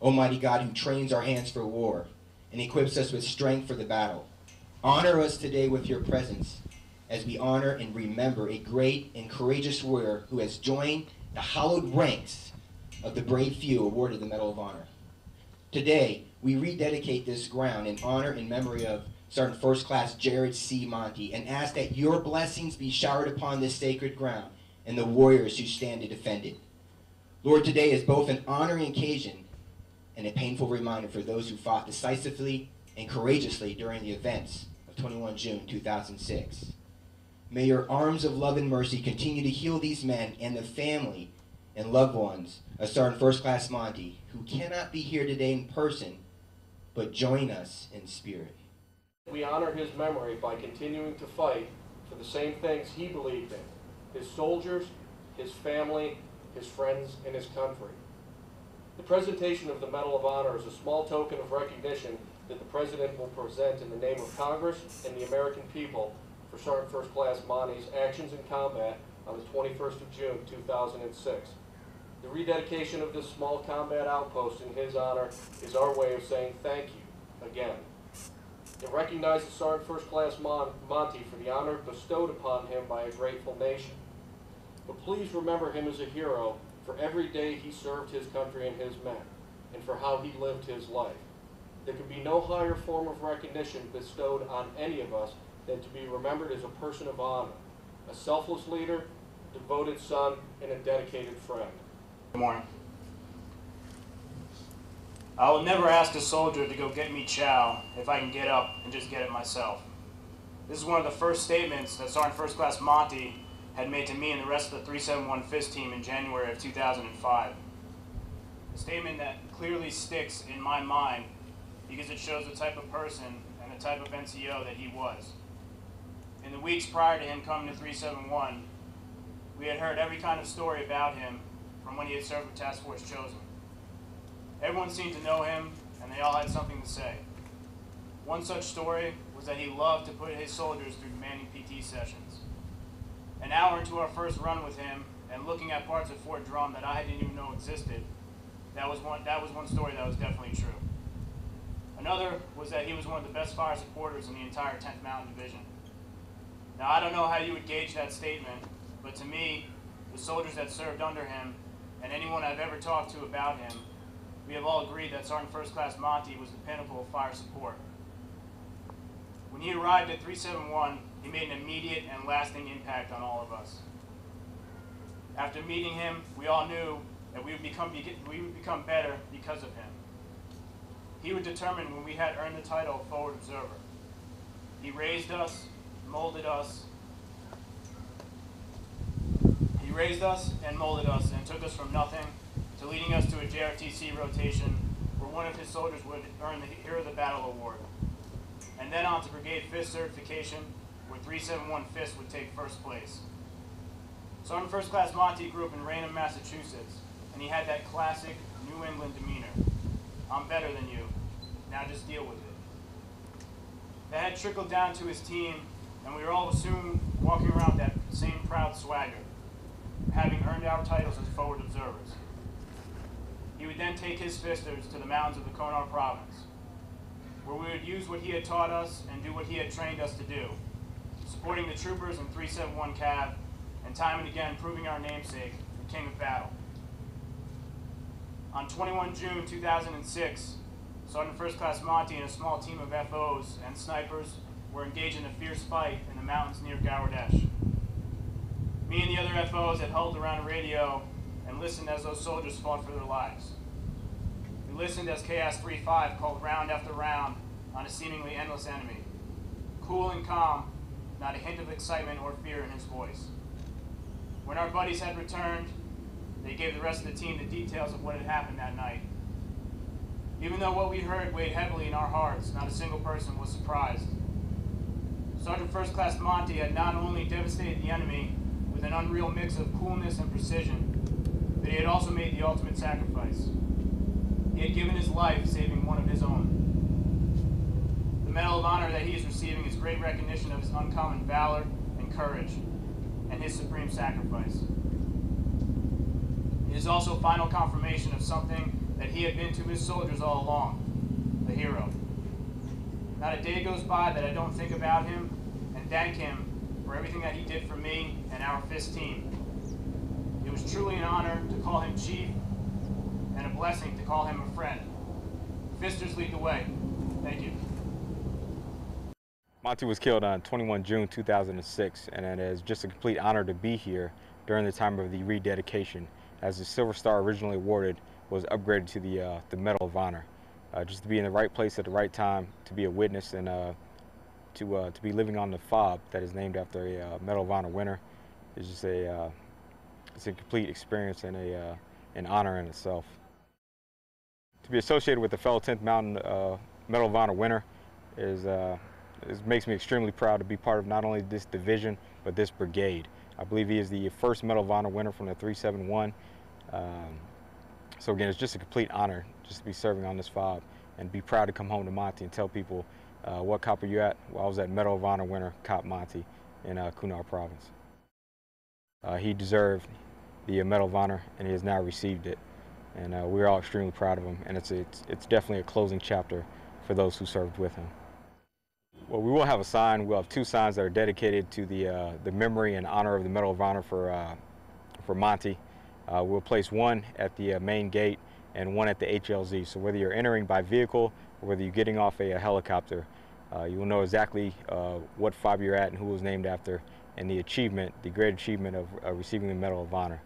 Almighty God, who trains our hands for war and equips us with strength for the battle, honor us today with your presence as we honor and remember a great and courageous warrior who has joined the hallowed ranks of the brave few awarded the Medal of Honor. Today, we rededicate this ground in honor and memory of Sergeant First Class Jared C. Monti and ask that your blessings be showered upon this sacred ground and the warriors who stand to defend it. Lord, today is both an honoring occasion and a painful reminder for those who fought decisively and courageously during the events of 21 June 2006. May your arms of love and mercy continue to heal these men and the family and loved ones of Sergeant First Class Monti, who cannot be here today in person, but join us in spirit. We honor his memory by continuing to fight for the same things he believed in: his soldiers, his family, his friends, and his country. The presentation of the Medal of Honor is a small token of recognition that the President will present in the name of Congress and the American people for Sergeant First Class Monti's actions in combat on the 21st of June 2006. The rededication of this small combat outpost in his honor is our way of saying thank you again. It recognizes Sergeant First Class Monti for the honor bestowed upon him by a grateful nation. But please remember him as a hero for every day he served his country and his men, and for how he lived his life. There could be no higher form of recognition bestowed on any of us than to be remembered as a person of honor, a selfless leader, a devoted son, and a dedicated friend. Good morning. I will never ask a soldier to go get me chow if I can get up and just get it myself. This is one of the first statements that Sergeant First Class Monti had made to me and the rest of the 371 FIST team in January of 2005. A statement that clearly sticks in my mind because it shows the type of person and the type of NCO that he was. In the weeks prior to him coming to 371, we had heard every kind of story about him from when he had served with Task Force Chosen. Everyone seemed to know him, and they all had something to say. One such story was that he loved to put his soldiers through demanding PT sessions. An hour into our first run with him, and looking at parts of Fort Drum that I didn't even know existed, that was one story that was definitely true. Another was that he was one of the best fire supporters in the entire 10th Mountain Division. Now, I don't know how you would gauge that statement, but to me, the soldiers that served under him, and anyone I've ever talked to about him, we have all agreed that Sergeant First Class Monti was the pinnacle of fire support. When he arrived at 371, he made an immediate and lasting impact on all of us. After meeting him, we all knew that we would become better because of him. He would determine when we had earned the title of Forward Observer. He raised us, molded us. He raised us and molded us and took us from nothing to leading us to a JRTC rotation where one of his soldiers would earn the Hero of the Battle Award, and then on to Brigade FIST certification where 371 FIST would take first place. Sergeant First Class Monti grew up in Raynham, Massachusetts, and he had that classic New England demeanor. I'm better than you, now just deal with it. That had trickled down to his team, and we were all soon walking around that same proud swagger, having earned our titles as Forward Observers. He would then take his fisters to the mountains of the Konar province, where we would use what he had taught us and do what he had trained us to do, supporting the troopers in 371 Cav, and time and again proving our namesake, the King of Battle. On 21 June 2006, Sergeant First Class Monti and a small team of FOs and snipers were engaged in a fierce fight in the mountains near Gawrdash. Me and the other FOs had huddled around a radio and listened as those soldiers fought for their lives. We listened as Chaos 3-5 called round after round on a seemingly endless enemy. Cool and calm, not a hint of excitement or fear in his voice. When our buddies had returned, they gave the rest of the team the details of what had happened that night. Even though what we heard weighed heavily in our hearts, not a single person was surprised. Sergeant First Class Monti had not only devastated the enemy with an unreal mix of coolness and precision, but he had also made the ultimate sacrifice. He had given his life saving one of his own. The Medal of Honor that he is receiving is great recognition of his uncommon valor and courage, and his supreme sacrifice. It is also final confirmation of something that he had been to his soldiers all along, the hero. Not a day goes by that I don't think about him and thank him for everything that he did for me and our FIST team. It was truly an honor to call him chief and a blessing to call him a friend. Fisters lead the way. Thank you. Monti was killed on 21 June 2006, and it is just a complete honor to be here during the time of the rededication, as the Silver Star originally awarded was upgraded to the Medal of Honor. Just to be in the right place at the right time, to be a witness, and to be living on the fob that is named after a Medal of Honor winner is just it's a complete experience and an honor in itself. To be associated with the fellow 10th Mountain Medal of Honor winner it makes me extremely proud to be part of not only this division, but this brigade. I believe he is the first Medal of Honor winner from the 371. So again, it's just a complete honor just to be serving on this fob and be proud to come home to Monti and tell people what cop are you at? Well, I was at Medal of Honor winner Cop Monti in Kunar province. He deserved the Medal of Honor, and he has now received it. And we're all extremely proud of him, and it's definitely a closing chapter for those who served with him. Well, we will have a sign. We'll have two signs that are dedicated to the memory and honor of the Medal of Honor for Monti. We'll place one at the main gate and one at the HLZ. So whether you're entering by vehicle or whether you're getting off a helicopter, you will know exactly what fob you're at and who it was named after, and the achievement, the great achievement of receiving the Medal of Honor.